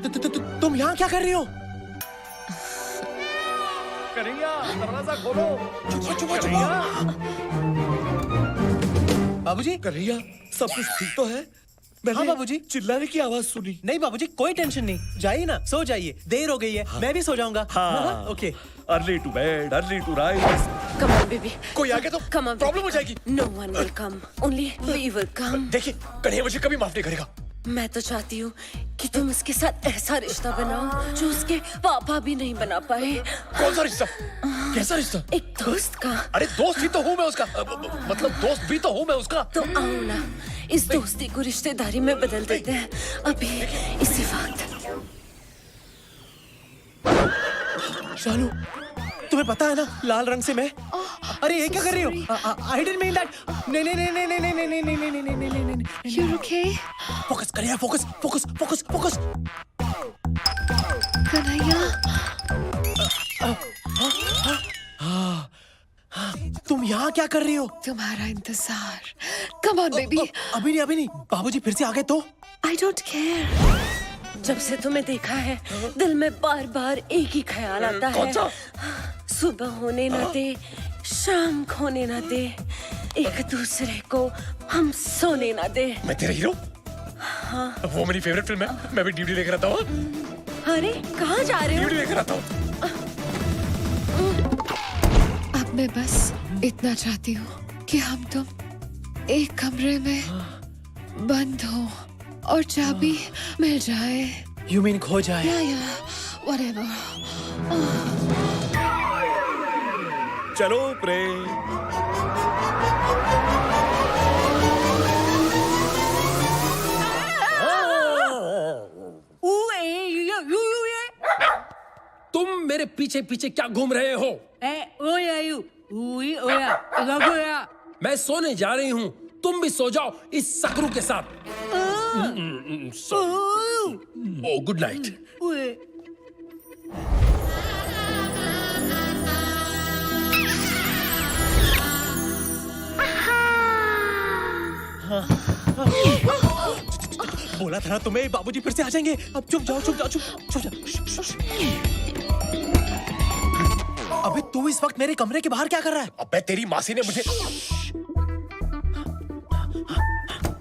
तुम यहाँ क्या कर रही हो? कन्हैया, दरवाजा खोलो। चुप। बाबूजी, कन्हैया, सब कुछ ठीक तो है? हाँ बाबूजी। चिल्लाने की आवाज सुनी। नहीं बाबूजी, कोई टेंशन नहीं, जाइए ना, सो जाइए, देर हो गई है। मैं भी सो जाऊंगा। हाँ। Okay. Early to bed, early to rise. Come on, baby. कोई आ गया तो Come on, प्रॉब्लम baby. हो जाएगी। No one will come. Only we will come. देखिए, कन्हैया मुझे कभी माफ नहीं करेगा। मैं तो चाहती हूँ कि तुम उसके साथ ऐसा रिश्ता बनाओ जो उसके पापा भी नहीं बना पाए। कौन सा रिश्ता? कैसा रिश्ता? एक दोस्त का। अरे दोस्त ही तो हूँ मैं उसका। मतलब दोस्त भी तो हूँ मैं उसका। तो आओ ना, इस दोस्ती को रिश्तेदारी में बदल देते हैं अभी, इसी वक्त। शालू, तुम्हें पता है ना, लाल रंग से मैं। अरे ये क्या कर रही हो? I didn't mean that. नहीं। You're okay? फोकस करिए, फोकस। कन्हैया, तुम यहाँ क्या कर रही हो? तुम्हारा इंतजार। Come on, baby. अभी नहीं। बाबूजी फिर से आ गए तो? I don't care. जब से तुम्हें देखा है, दिल में बार-बार एक ही ख्याल आता है। कौन सा? सुबह होने न दे, शाम खोने न दे, एक दूसरे को हम सोने न दे। मैं तेरा हीरो? हाँ। वो मेरी फेवरेट फिल्म है। मैं भी ड्यूटी लेकर आता हूँ। अरे कहाँ जा रहे हो? ड्यूटी लेकर आता हूँ। अब मैं बस इतना चाहती हूँ कि हम तुम एक कमरे में बंद हो और चाबी मिल जाए। You mean खो जाए? या whatever. चलो प्रेम। तुम मेरे पीछे पीछे क्या घूम रहे हो? मैं सोने जा रही हूँ, तुम भी सो जाओ इस सकरू के साथ। ओ गुड नाइट। बोला था ना तुम्हें, बाबूजी फिर से आ जाएंगे। अब चुप जाओ। अबे तू इस वक्त मेरे कमरे के बाहर क्या कर रहा है? अबे तेरी मासी ने मुझे।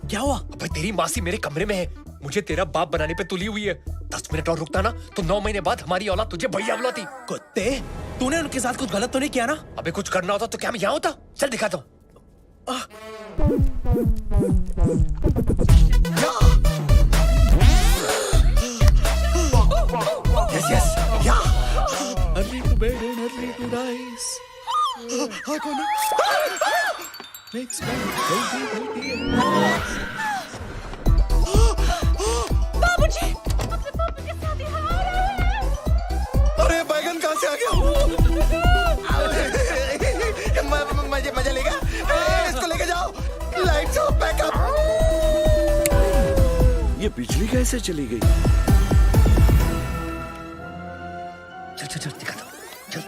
क्या हुआ? अबे तेरी मासी मेरे कमरे में है, मुझे तेरा बाप बनाने पे तुली हुई है। 10 मिनट और रुकता ना तो 9 महीने बाद हमारी औलाद तुझे भैया बुलाती। कुत्ते, तूने उनके साथ कुछ गलत तो नहीं किया ना? अबे कुछ करना होता तो क्या मैं यहाँ होता? चल दिखाता हूँ। Yes. Yeah. Early to bed and early to rise. हाँ कौन है? Makes me healthy. बाबूजी, अपने पापा के साथ यहाँ आ रहे हैं। अरे बैगन कहाँ से आ गया? मजा लेगा? इसको लेके जाओ। Lights off, backup. ये बिजली कैसे चली गई? चल दिखा दो। चल।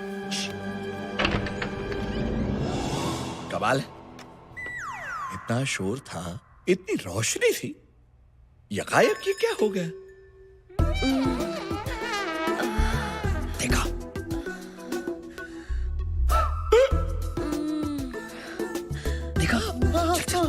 कमाल है। इतना शोर था, इतनी रोशनी थी, यकायक ये क्या हो गया? देखा? देखा? चल।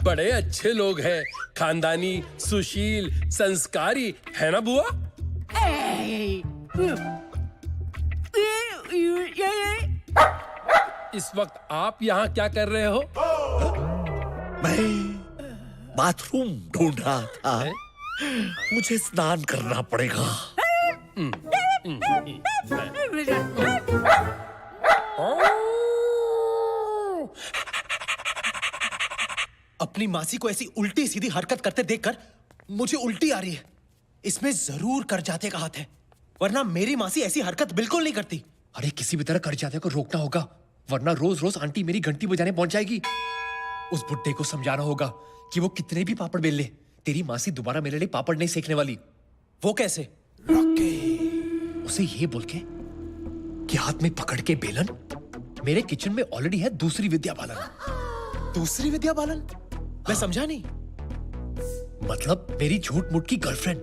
बड़े अच्छे लोग हैं, खानदानी, सुशील, संस्कारी, है ना बुआ? इस वक्त आप यहाँ क्या कर रहे हो? मैं बाथरूम ढूंढ रहा था। मुझे स्नान करना पड़ेगा। अपनी मासी को ऐसी उल्टी सीधी हरकत करते देखकर मुझे उल्टी आ रही है। इसमें जरूर करजाते का हाथ है, वरना मेरी मासी ऐसी हरकत बिल्कुल नहीं करती। अरे किसी भी तरह करजाते को रोकना होगा, वरना रोज रोज आंटी मेरी घंटी बजाने पहुंच जाएगी। उस बुड्ढे को समझाना होगा कि वो कितने भी पापड़ बेल ले, तेरी मासी दोबारा मेरे लिए पापड़ नहीं सेकने वाली। वो कैसे? उसे ये बोल के कि हाथ में पकड़ के बेलन, मेरे किचन में ऑलरेडी है दूसरी विद्या बालन। दूसरी विद्या बालन? मैं समझा नहीं। मतलब मेरी झूठ मूठ की गर्लफ्रेंड।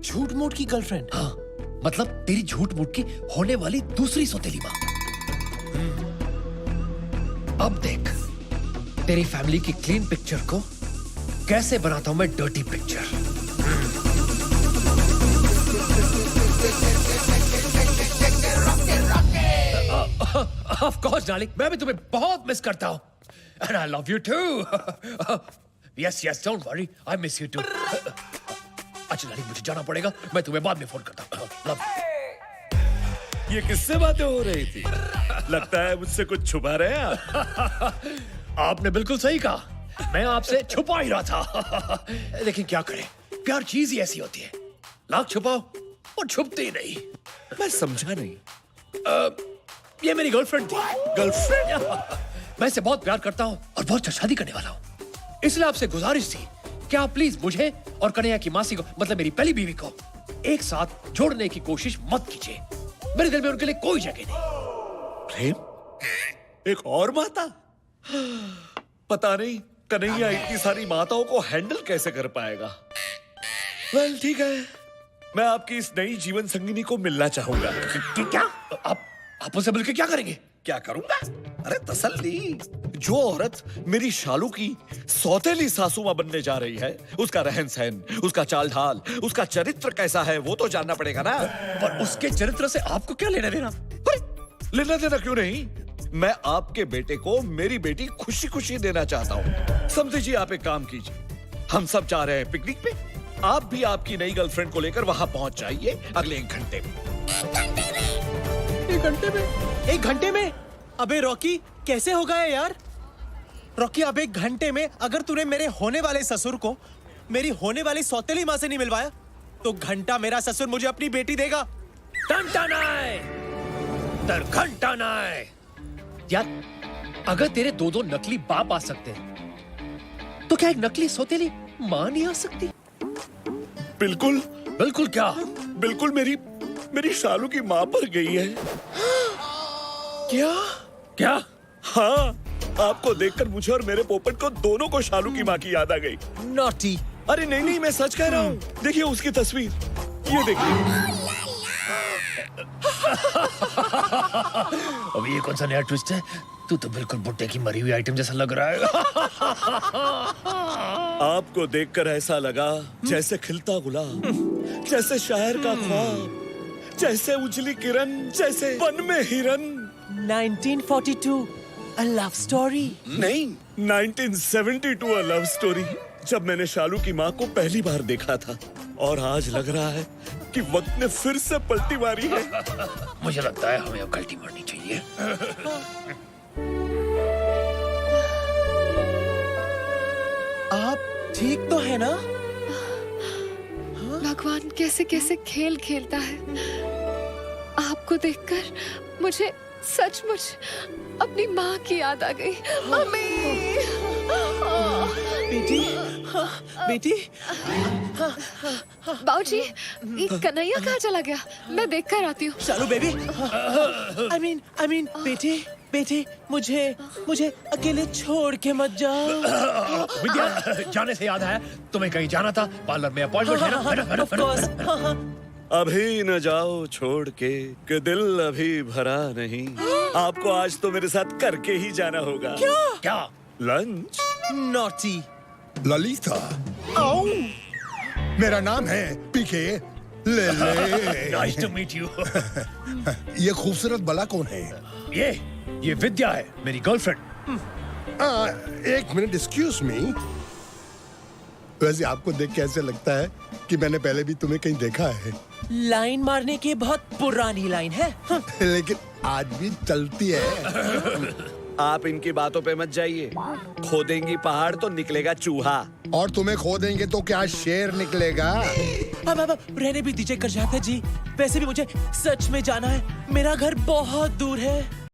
झूठ मूठ की गर्लफ्रेंड? हाँ, मतलब तेरी झूठ मूठ की होने वाली दूसरी सौतेली माँ। अब देख तेरी फैमिली की क्लीन पिक्चर को कैसे बनाता हूं मैं dirty picture. Of course darling, मैं भी तुम्हें बहुत मिस करता हूं। And I love you too. Yes yes, don't worry, I miss you too. अच्छा डार्लिंग, मुझे जाना पड़ेगा, मैं तुम्हें बाद में फोन करता हूं। लव। ये किससे बातें हो रही थी? लगता है मुझसे कुछ छुपा रहे हैं आप। आपने बिल्कुल सही कहा, मैं आपसे छुपा ही रहा था। लेकिन क्या करें, प्यार चीज ही ऐसी होती है, लाख छुपाओ और छुपती ही नहीं। मैं समझा नहीं। ये मेरी गर्लफ्रेंड थी। गर्लफ्रेंड? मैं इससे बहुत प्यार करता हूँ और बहुत जल्द शादी करने वाला हूँ। इसलिए आपसे गुजारिश थी कि आप प्लीज मुझे और कन्हैया की मासी को, मतलब मेरी पहली बीवी को, एक साथ जोड़ने की कोशिश मत कीजिए। मेरे दिल में उनके लिए कोई जगह नहीं। प्रेम? एक और माता? पता नहीं कन्हैया इतनी सारी माताओं को हैंडल कैसे कर पाएगा। वेल ठीक है, मैं आपकी इस नई जीवन संगिनी को मिलना चाहूंगा। क्या आप उनसे मिलकर क्या करेंगे? क्या करूंगा? अरे तसल्ली। जो औरत मेरी शालू की सौतेली सासू मां बनने जा रही है, उसका रहन सहन, उसका चाल ढाल, उसका चरित्र कैसा है वो तो जानना पड़ेगा ना। पर उसके चरित्र से आपको क्या लेना देना? लेना देना क्यों नहीं? मैं आपके बेटे को मेरी बेटी खुशी खुशी देना चाहता हूँ। समझिए, आप एक काम कीजिए, हम सब जा रहे हैं पिकनिक पे, आप भी आपकी नई गर्लफ्रेंड को लेकर वहां पहुंच जाइए अगले 1 घंटे में। 1 घंटे में? 1 घंटे में? अबे रॉकी, कैसे होगा ये यार? रॉकी, अब 1 घंटे में अगर तूने मेरे होने वाले ससुर को मेरी होने वाली सौतेली माँ से नहीं मिलवाया, तो घंटा मेरा ससुर मुझे अपनी बेटी देगा। घंटा नाय। यार, अगर तेरे 2 नकली बाप आ सकते हैं, तो क्या एक नकली सौतेली माँ नहीं आ सकती? बिल्कुल। बिल्कुल क्या? बिल्कुल मेरी शालू की माँ पर गई है। क्या? हाँ, आपको देखकर मुझे और मेरे पोपट को दोनों को शालू की माँ की याद आ गई। नॉटी। अरे नहीं, मैं सच कह रहा हूँ। देखिए उसकी तस्वीर, ये देखिए। अब ये कौन सा नया ट्विस्ट है? तू तो बिल्कुल बुट्टे की मरी हुई आइटम जैसा लग रहा है। आपको देखकर ऐसा लगा जैसे खिलता गुलाब, जैसे शायर का ख्वाब, जैसे उजली किरण, जैसे वन में हिरन। 1942 A love story? नहीं, 1972 A love story। जब मैंने शालू की माँ को पहली बार देखा था, और आज लग रहा है कि वक्त ने फिर से पलटी मारी है। मुझे लगता है हमें अब गलती मारनी चाहिए। आप ठीक तो है ना? भगवान कैसे कैसे खेल खेलता है। आपको देखकर मुझे सचमुच अपनी माँ की याद आ गई। मम्मी! बेटी, बेटी। बाबूजी, ये कन्हैया कहाँ चला गया? मैं देख कर आती हूँ। शालू बेबी। I mean, बेटे, मुझे अकेले छोड़ के मत जाओ। विद्या, जाने से याद आया, तुम्हें कहीं जाना था, पार्लर में अपॉइंटमेंट है ना? Of course। अभी न जाओ छोड़ के, कि दिल अभी भरा नहीं। आपको आज तो मेरे साथ करके ही जाना होगा। क्या? लंच? नॉटी। ललिता, मेरा नाम है पीके ले ले। Nice to meet you. ये खूबसूरत बला कौन है? ये विद्या है, मेरी गर्लफ्रेंड। 1 minute, excuse me. वैसे आपको देख के ऐसे लगता है कि मैंने पहले भी तुम्हें कहीं देखा है। लाइन मारने की बहुत पुरानी लाइन है। लेकिन आज भी चलती है। आप इनकी बातों पे मत जाइए। खोदेंगी पहाड़ तो निकलेगा चूहा। और तुम्हें खो देंगे तो क्या शेर निकलेगा? अब रहने भी दीजिए करजाता जी। वैसे भी मुझे सच में जाना है, मेरा घर बहुत दूर है।